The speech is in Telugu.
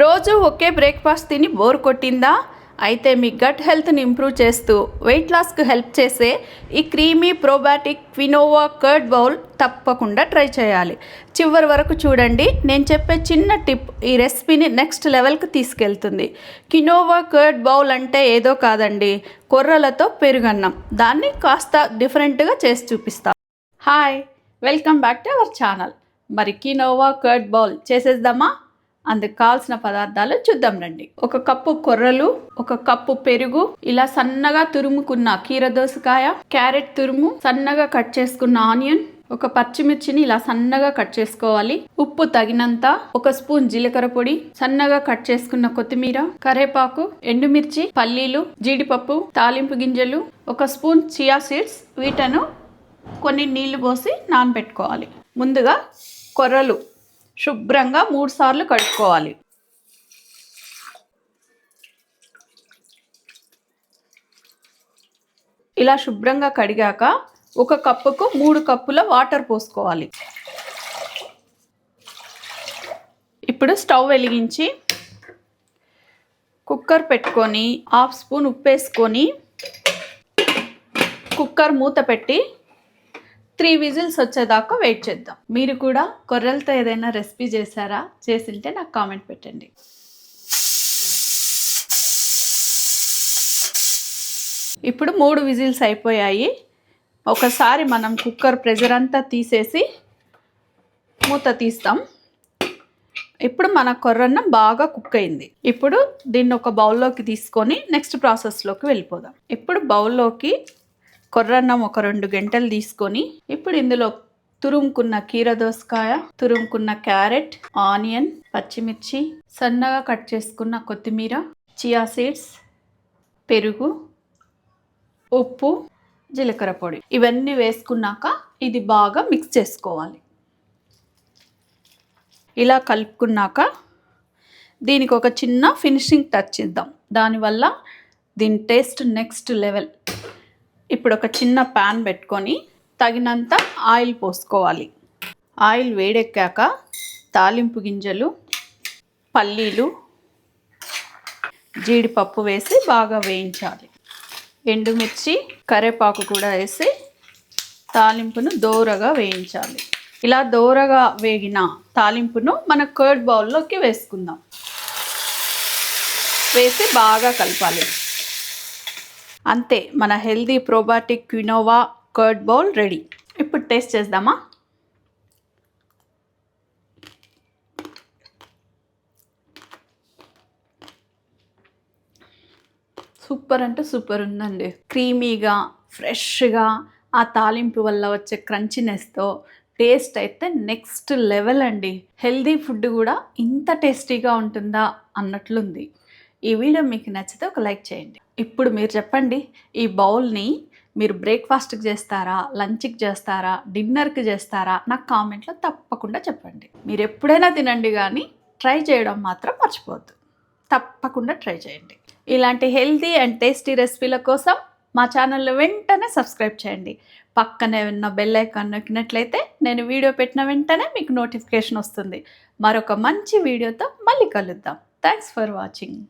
రోజు ఒకే బ్రేక్ఫాస్ట్ తిని బోర్ కొట్టిందా? అయితే మీ గట్ హెల్త్ని ఇంప్రూవ్ చేస్తూ వెయిట్ లాస్కి హెల్ప్ చేసే ఈ creamy probiotic quinoa curd bowl తప్పకుండా ట్రై చేయాలి. చివరి వరకు చూడండి. నేను చెప్పే చిన్న టిప్ ఈ రెసిపీని నెక్స్ట్ లెవెల్కి తీసుకెళ్తుంది. క్వినోవా కర్డ్ బౌల్ అంటే ఏదో కాదండి, కొర్రలతో పెరుగన్నం. దాన్ని కాస్త డిఫరెంట్గా చేసి చూపిస్తాను. Hi, welcome back to our channel. మరి క్వినోవా కర్డ్ బౌల్ చేసేద్దామా? అందుకు కావాల్సిన పదార్థాలు చూద్దాం రండి. 1 కప్పు కొర్రలు, 1 కప్పు పెరుగు, ఇలా సన్నగా తురుముకున్న కీరదోసకాయ, క్యారెట్ తురుము, సన్నగా కట్ చేసుకున్న ఆనియన్, 1 పచ్చిమిర్చిని ఇలా సన్నగా కట్ చేసుకోవాలి, ఉప్పు తగినంత, 1 స్పూన్ జీలకర్ర పొడి, సన్నగా కట్ చేసుకున్న కొత్తిమీర, కరివేపాకు, ఎండుమిర్చి, పల్లీలు, జీడిపప్పు, తాలింపు గింజలు, 1 స్పూన్ చియా సీడ్స్. వీటను కొన్ని నీళ్లు పోసి నానబెట్టుకోవాలి. ముందుగా కొర్రలు శుభ్రంగా 3 సార్లు కడుక్కోవాలి. ఇలా శుభ్రంగా కడిగాక 1 కప్పుకు 3 కప్పుల వాటర్ పోసుకోవాలి. ఇప్పుడు స్టవ్ వెలిగించి కుక్కర్ పెట్టుకొని 1/2 స్పూన్ ఉప్పు వేసుకొని కుక్కర్ మూత పెట్టి 3 విజిల్స్ వచ్చేదాకా వెయిట్ చేద్దాం. మీరు కూడా కొర్రలతో ఏదైనా రెసిపీ చేశారా? చేసింటే నాకు కామెంట్ పెట్టండి. ఇప్పుడు 3 విజిల్స్ అయిపోయాయి. ఒకసారి మనం కుక్కర్ ప్రెషర్ అంతా తీసేసి మూత తీస్తాం. ఇప్పుడు మన కొర్రన్నం బాగా కుక్ అయింది. ఇప్పుడు దీన్ని ఒక బౌల్లోకి తీసుకొని నెక్స్ట్ ప్రాసెస్లోకి వెళ్ళిపోదాం. ఇప్పుడు బౌల్లోకి కొర్రన్నం ఒక 2 గంటలు తీసుకొని ఇప్పుడు ఇందులో తురుముకున్న కీరదోసకాయ, తురుముకున్న క్యారెట్, ఆనియన్, పచ్చిమిర్చి, సన్నగా కట్ చేసుకున్న కొత్తిమీర, చియా సీడ్స్, పెరుగు, ఉప్పు, జీలకర్ర పొడి ఇవన్నీ వేసుకున్నాక ఇది బాగా మిక్స్ చేసుకోవాలి. ఇలా కలుపుకున్నాక దీనికి ఒక చిన్న ఫినిషింగ్ టచ్ ఇద్దాం. దానివల్ల దీని టేస్ట్ నెక్స్ట్ లెవెల్. ఇప్పుడు ఒక చిన్న ప్యాన్ పెట్టుకొని తగినంత ఆయిల్ పోసుకోవాలి. ఆయిల్ వేడెక్కాక తాలింపు గింజలు, పల్లీలు, జీడిపప్పు వేసి బాగా వేయించాలి. ఎండుమిర్చి, కరివేపాకు కూడా వేసి తాలింపును దోరగా వేయించాలి. ఇలా దోరగా వేగిన తాలింపును మన కర్డ్ బౌల్లోకి వేసుకుందాం. వేసి బాగా కలపాలి. అంతే, మన healthy probiotic quinoa curd bowl ready. ఇప్పుడు టేస్ట్ చేద్దామా? సూపర్ అంటే సూపర్ ఉందండి. క్రీమీగా, ఫ్రెష్గా, ఆ తాలింపు వల్ల వచ్చే క్రంచినెస్తో టేస్ట్ అయితే నెక్స్ట్ లెవెల్ అండి. హెల్దీ ఫుడ్ కూడా ఇంత టేస్టీగా ఉంటుందా అన్నట్లుంది. ఈ వీడియో మీకు నచ్చితే ఒక లైక్ చేయండి. ఇప్పుడు మీరు చెప్పండి, ఈ బౌల్ని మీరు బ్రేక్ఫాస్ట్కి చేస్తారా, లంచ్కి చేస్తారా, డిన్నర్కి చేస్తారా? నాకు కామెంట్లో తప్పకుండా చెప్పండి. మీరు ఎప్పుడైనా తినండి, కానీ ట్రై చేయడం మాత్రం మర్చిపోవద్దు. తప్పకుండా ట్రై చేయండి. ఇలాంటి హెల్తీ అండ్ టేస్టీ రెసిపీల కోసం మా ఛానల్ని వెంటనే సబ్స్క్రైబ్ చేయండి. పక్కనే ఉన్న బెల్ ఐకాన్ నొక్కినట్లయితే నేను వీడియో పెట్టిన వెంటనే మీకు నోటిఫికేషన్ వస్తుంది. మరొక మంచి వీడియోతో మళ్ళీ కలుద్దాం. Thanks for watching.